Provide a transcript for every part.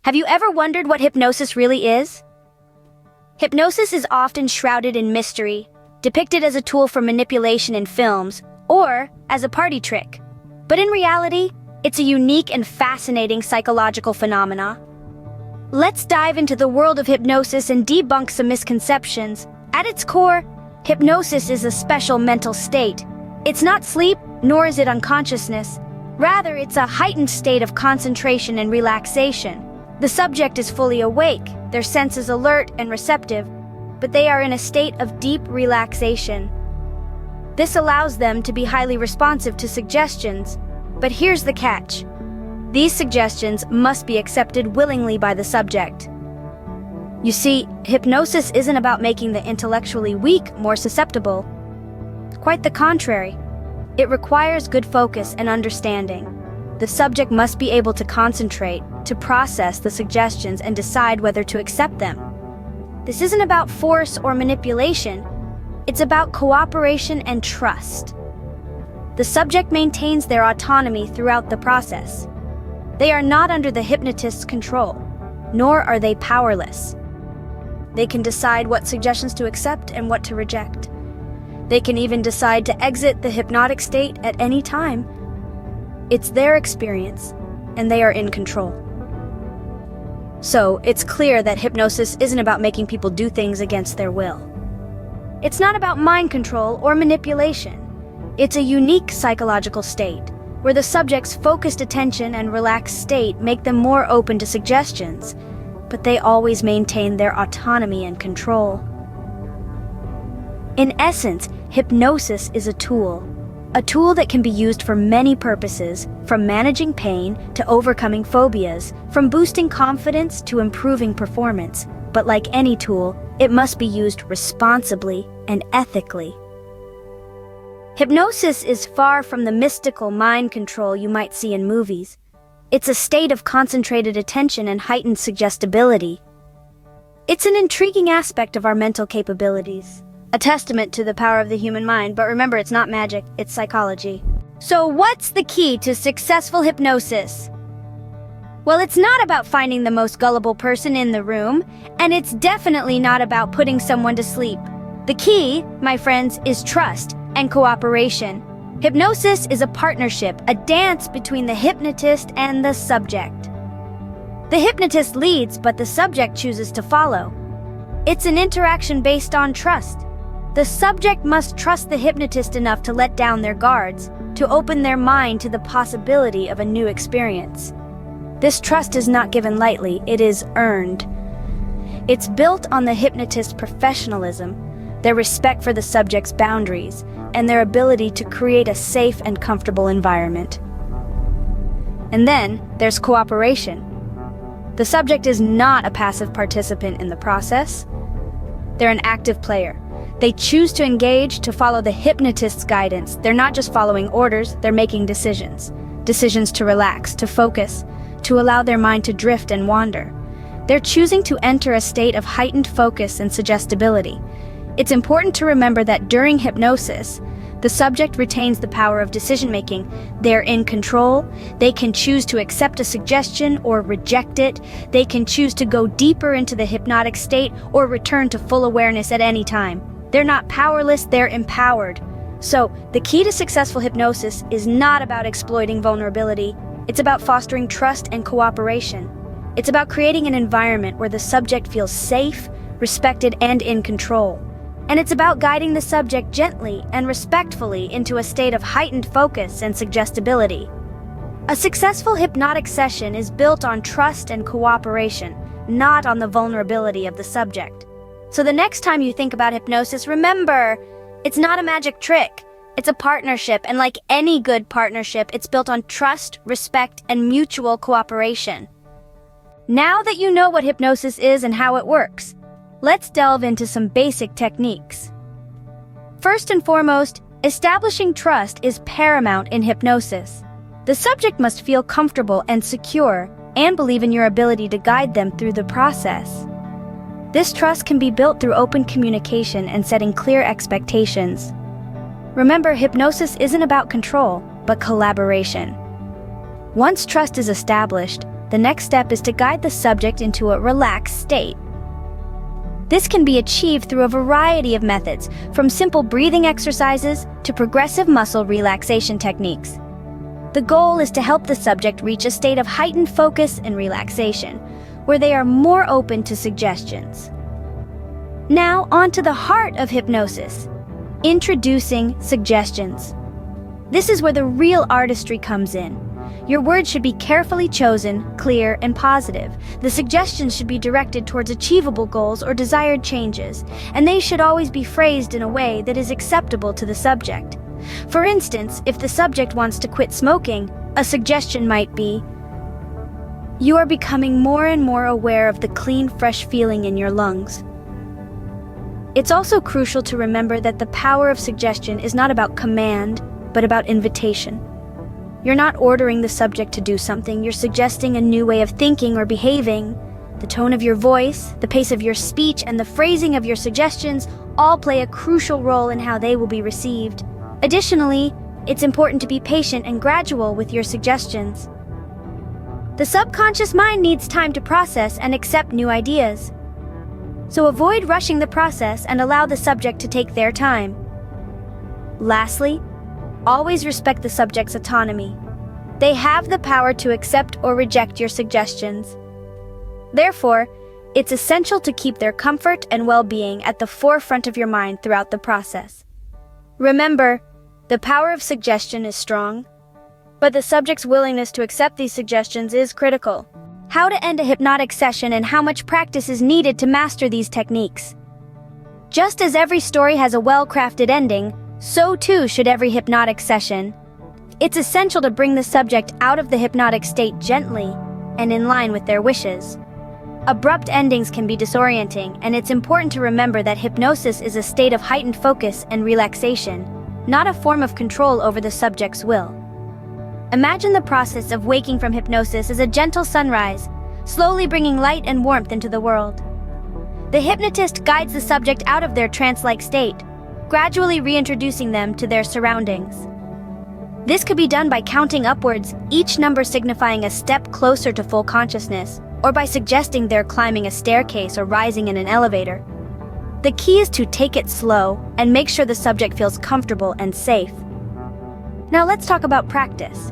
Have you ever wondered what hypnosis really is? Hypnosis is often shrouded in mystery, depicted as a tool for manipulation in films, or as a party trick. But in reality, it's a unique and fascinating psychological phenomena. Let's dive into the world of hypnosis and debunk some misconceptions. At its core, hypnosis is a special mental state. It's not sleep, nor is it unconsciousness. Rather, it's a heightened state of concentration and relaxation. The subject is fully awake, their senses alert and receptive, but they are in a state of deep relaxation. This allows them to be highly responsive to suggestions. But here's the catch. These suggestions must be accepted willingly by the subject. You see, hypnosis isn't about making the intellectually weak more susceptible. Quite the contrary. It requires good focus and understanding. The subject must be able to concentrate, to process the suggestions and decide whether to accept them. This isn't about force or manipulation. It's about cooperation and trust. The subject maintains their autonomy throughout the process. They are not under the hypnotist's control, nor are they powerless. They can decide what suggestions to accept and what to reject. They can even decide to exit the hypnotic state at any time. It's their experience, and they are in control. So, it's clear that hypnosis isn't about making people do things against their will. It's not about mind control or manipulation. It's a unique psychological state, where the subject's focused attention and relaxed state make them more open to suggestions, but they always maintain their autonomy and control. In essence, hypnosis is a tool that can be used for many purposes, from managing pain to overcoming phobias, from boosting confidence to improving performance. But like any tool, it must be used responsibly and ethically. Hypnosis is far from the mystical mind control you might see in movies. It's a state of concentrated attention and heightened suggestibility. It's an intriguing aspect of our mental capabilities, a testament to the power of the human mind, but remember, it's not magic, it's psychology. So what's the key to successful hypnosis? Well, it's not about finding the most gullible person in the room, and it's definitely not about putting someone to sleep. The key, my friends, is trust and cooperation. Hypnosis is a partnership, a dance between the hypnotist and the subject. The hypnotist leads, but the subject chooses to follow. It's an interaction based on trust. The subject must trust the hypnotist enough to let down their guards, to open their mind to the possibility of a new experience. This trust is not given lightly, it is earned. It's built on the hypnotist's professionalism, their respect for the subject's boundaries, and their ability to create a safe and comfortable environment. And then there's cooperation. The subject is not a passive participant in the process. They're an active player. They choose to engage, to follow the hypnotist's guidance. They're not just following orders, they're making decisions. Decisions to relax, to focus, to allow their mind to drift and wander. They're choosing to enter a state of heightened focus and suggestibility. It's important to remember that during hypnosis, the subject retains the power of decision-making. They're in control. They can choose to accept a suggestion or reject it. They can choose to go deeper into the hypnotic state or return to full awareness at any time. They're not powerless, they're empowered. So, the key to successful hypnosis is not about exploiting vulnerability. It's about fostering trust and cooperation. It's about creating an environment where the subject feels safe, respected, and in control. And it's about guiding the subject gently and respectfully into a state of heightened focus and suggestibility. A successful hypnotic session is built on trust and cooperation, not on the vulnerability of the subject. So the next time you think about hypnosis, remember, it's not a magic trick. It's a partnership, and like any good partnership, it's built on trust, respect, and mutual cooperation. Now that you know what hypnosis is and how it works, let's delve into some basic techniques. First and foremost, establishing trust is paramount in hypnosis. The subject must feel comfortable and secure and believe in your ability to guide them through the process. This trust can be built through open communication and setting clear expectations. Remember, hypnosis isn't about control, but collaboration. Once trust is established, The next step is to guide the subject into a relaxed state. This can be achieved through a variety of methods, from simple breathing exercises to progressive muscle relaxation techniques. The goal is to help the subject reach a state of heightened focus and relaxation, where they are more open to suggestions. Now, on to the heart of hypnosis. Introducing suggestions. This is where the real artistry comes in. Your words should be carefully chosen, clear, and positive. The suggestions should be directed towards achievable goals or desired changes, and they should always be phrased in a way that is acceptable to the subject. For instance, if the subject wants to quit smoking, a suggestion might be, "You are becoming more and more aware of the clean, fresh feeling in your lungs." It's also crucial to remember that the power of suggestion is not about command, but about invitation. You're not ordering the subject to do something, you're suggesting a new way of thinking or behaving. The tone of your voice, the pace of your speech, and the phrasing of your suggestions all play a crucial role in how they will be received. Additionally, it's important to be patient and gradual with your suggestions. The subconscious mind needs time to process and accept new ideas. So avoid rushing the process and allow the subject to take their time. Lastly, always respect the subject's autonomy. They have the power to accept or reject your suggestions. Therefore, it's essential to keep their comfort and well-being at the forefront of your mind throughout the process. Remember, the power of suggestion is strong, but the subject's willingness to accept these suggestions is critical. How to end a hypnotic session and how much practice is needed to master these techniques. Just as every story has a well-crafted ending, so too should every hypnotic session. It's essential to bring the subject out of the hypnotic state gently and in line with their wishes. Abrupt endings can be disorienting, and it's important to remember that hypnosis is a state of heightened focus and relaxation, not a form of control over the subject's will. Imagine the process of waking from hypnosis as a gentle sunrise, slowly bringing light and warmth into the world. The hypnotist guides the subject out of their trance-like state, gradually reintroducing them to their surroundings. This could be done by counting upwards, each number signifying a step closer to full consciousness, or by suggesting they're climbing a staircase or rising in an elevator. The key is to take it slow and make sure the subject feels comfortable and safe. Now let's talk about practice.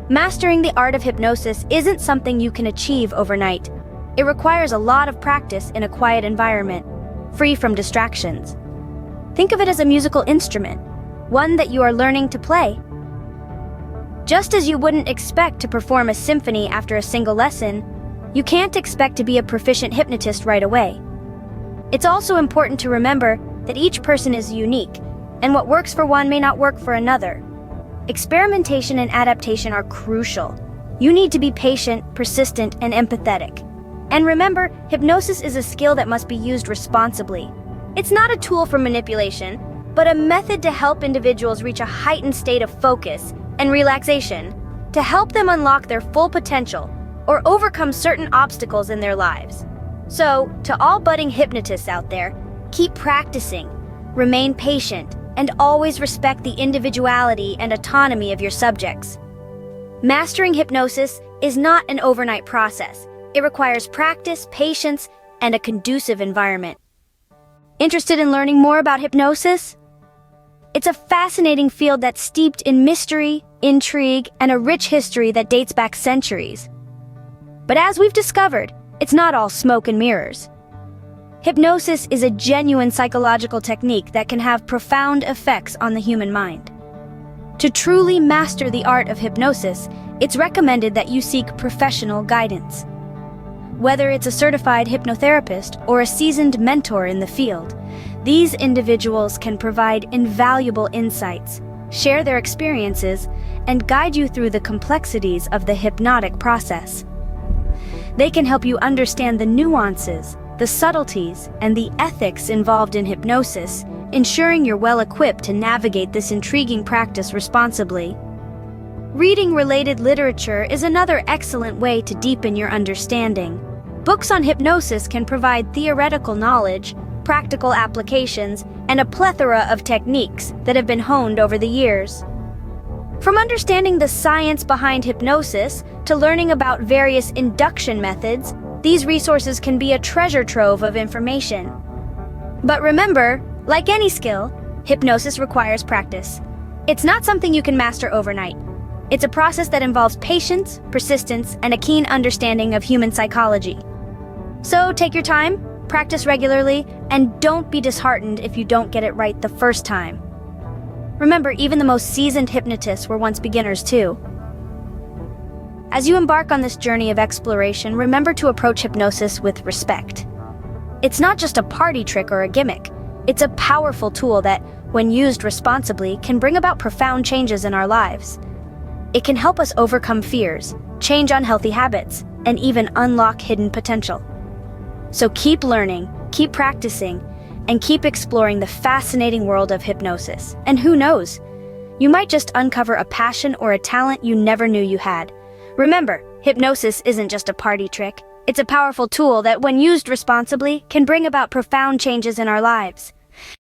Mastering the art of hypnosis isn't something you can achieve overnight. It requires a lot of practice in a quiet environment, free from distractions. Think of it as a musical instrument, one that you are learning to play. Just as you wouldn't expect to perform a symphony after a single lesson, you can't expect to be a proficient hypnotist right away. It's also important to remember that each person is unique, and what works for one may not work for another. Experimentation and adaptation are crucial. You need to be patient, persistent, and empathetic. And remember, hypnosis is a skill that must be used responsibly. It's not a tool for manipulation, but a method to help individuals reach a heightened state of focus and relaxation, to help them unlock their full potential or overcome certain obstacles in their lives. So, to all budding hypnotists out there, keep practicing, remain patient, and always respect the individuality and autonomy of your subjects. Mastering hypnosis is not an overnight process. It requires practice, patience, and a conducive environment. Interested in learning more about hypnosis? It's a fascinating field that's steeped in mystery, intrigue, and a rich history that dates back centuries. But as we've discovered, it's not all smoke and mirrors. Hypnosis is a genuine psychological technique that can have profound effects on the human mind. To truly master the art of hypnosis, it's recommended that you seek professional guidance. Whether it's a certified hypnotherapist or a seasoned mentor in the field, these individuals can provide invaluable insights, share their experiences, and guide you through the complexities of the hypnotic process. They can help you understand the nuances, the subtleties, and the ethics involved in hypnosis, ensuring you're well equipped to navigate this intriguing practice responsibly. Reading related literature is another excellent way to deepen your understanding. Books on hypnosis can provide theoretical knowledge, practical applications, and a plethora of techniques that have been honed over the years. From understanding the science behind hypnosis to learning about various induction methods, these resources can be a treasure trove of information. But remember, like any skill, hypnosis requires practice. It's not something you can master overnight. It's a process that involves patience, persistence, and a keen understanding of human psychology. So take your time, practice regularly, and don't be disheartened if you don't get it right the first time. Remember, even the most seasoned hypnotists were once beginners too. As you embark on this journey of exploration, remember to approach hypnosis with respect. It's not just a party trick or a gimmick. It's a powerful tool that, when used responsibly, can bring about profound changes in our lives. It can help us overcome fears, change unhealthy habits, and even unlock hidden potential. So keep learning, keep practicing, and keep exploring the fascinating world of hypnosis. And who knows, you might just uncover a passion or a talent you never knew you had. Remember, hypnosis isn't just a party trick. It's a powerful tool that, when used responsibly, can bring about profound changes in our lives.